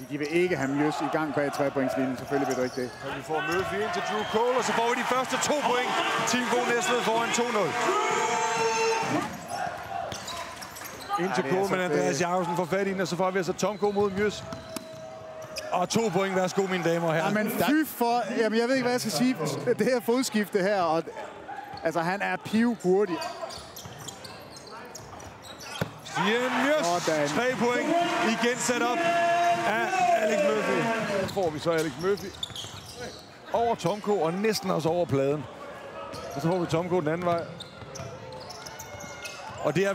De vil ikke have Mjøs i gang bag 3-pointslinjen. Selvfølgelig vil du ikke det. Og vi får Murphy ind til Drew Cole, og så får vi de første 2 point. Team Go Næstved foran 2-0. Ind til Cole, men Andreas Jacobsen får fat i den, og så får vi altså Tomko mod Mjøs. Og 2 point. Værsgo, mine damer og herrer. Jamen, fy for... Jamen, jeg ved ikke, hvad jeg skal sige. Det her fodskifte her, og... Altså, han er pivhurtig. Stian Mjøs, 3 point. Igen sat op af Alex Murphy. Så får vi så Alex Murphy over Tomko, og næsten også over pladen. Og så får vi Tomko den anden vej. Og det er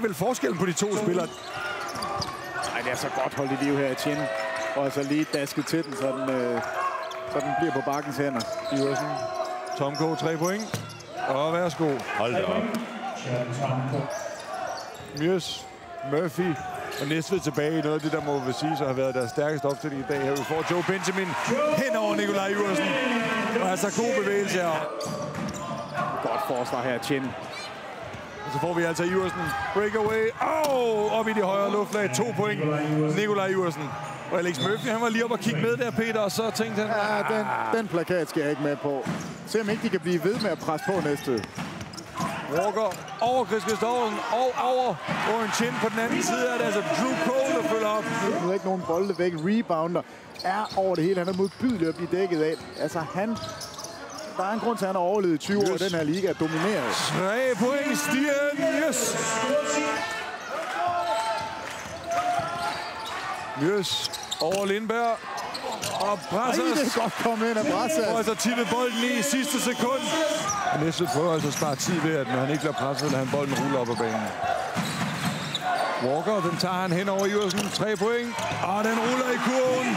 vel forskellen på de to spillere. Nej, det er så godt holdt i liv her i Tjen. Og så lige dasket til den, så den bliver på bakkens hænder. Iversen. Tomko, 3 point. Og værsgo. Hold da op. Mjøs, Murphy og Næstved tilbage i noget af det, der må vel sige, så har været deres stærkeste opstilling i dag. Her vi får Joe Benjamin hen over Nikolaj Iversen. Og altså god bevægelse her. Godt forsvar her, Tjen. Og så får vi altså Iversen. Breakaway. Op i de højre luftlag. 2 point. Nikolaj Iversen. Og Alex Murphy, han var lige op og kigge med der, Peter, og så tænkte han... Ja, den plakat skal jeg ikke med på. Se om ikke de kan blive ved med at presse på Næstved. Walker over Chris Christoffersen og over Oren Chin. På den anden side er det altså Drew Cole, der følger op. Der er ikke nogen bolde væk. Rebounder er over det hele. Han er modbydelig at blive dækket af. Altså, der er en grund til, at han har overlevet 20 år i den her liga. Domineret. 3 point, Stian Mjøs. Mjøs over Lindberg. Og Brassers. Det er godt kommet ind af Brassers. Og altså tippet bolden i sidste sekund. Og Næstved prøver altså at spare tid ved, at når han ikke bliver presset, lader han bolden rulle op ad banen. Walker, den tager han hen over Iversen. 3 point. Og den ruller i kurven.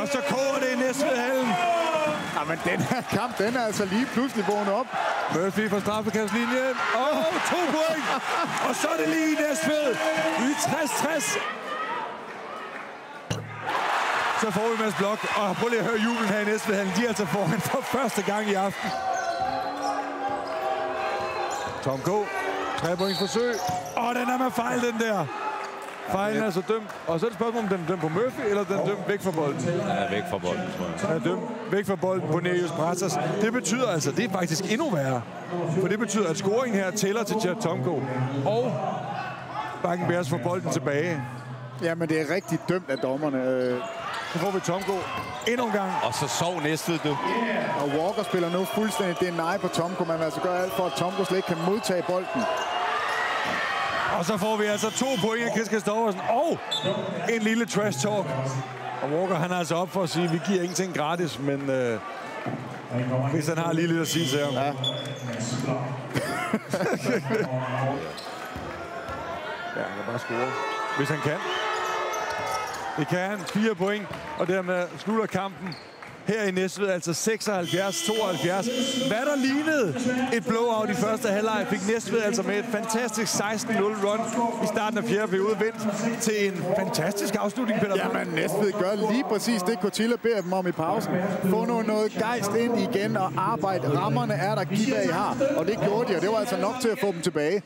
Og så koger det i Næstved-hallen. Jamen, den her kamp, den er altså lige pludselig vågnet op. Murphy fra straffekastlinjen. 2 point. Og så er det lige i Næstved. I 60-60. Så får vi Mads Blok, og prøv lige at høre jublen her i Næstvedhallen. De er altså foran for første gang i aften. Tom K. 3 points forsøg. Og den er med fejl, den der. Fejlen er så dømt. Og så er det spørgsmål, om den er dømt på Murphy, eller den er dømt væk fra bolden. Den er væk fra bolden, tror jeg. Den er dømt væk fra bolden på Nereus Brassers. Det betyder altså, det er faktisk endnu værre. For det betyder, at scoringen her tæller til Chad Tomko. Og Bakken Bears får bolden tilbage. Jamen, det er rigtig dømt af dommerne. Så får vi Tomko endnu en gang. Og så sov Næstved, du. Og Walker spiller nu fuldstændig deny på Tomko. Man vil altså gøre alt for, at Tomko slet ikke kan modtage bolden. Og så får vi altså 2 point af Chris Christoffersen. Og en lille trash talk. Og Walker, han er altså op for at sige, at vi giver ingenting gratis, men hvis han har lige lidt at sige til ham. Ja. Ja, han kan bare score, hvis han kan. Det kan han. 4 point, og dermed slutter kampen her i Næstved, altså 76-72. Hvad der lignede et blowout i første halvleg, fik Næstved altså med et fantastisk 16-0 run i starten af 4. periode, vendt til en fantastisk afslutning, Peter. Jamen, Næstved gør lige præcis det, Kotila beder dem om i pausen. Få noget gejst ind igen og arbejde. Rammerne er der, giv hvad I har. Og det gjorde de, og det var altså nok til at få dem tilbage.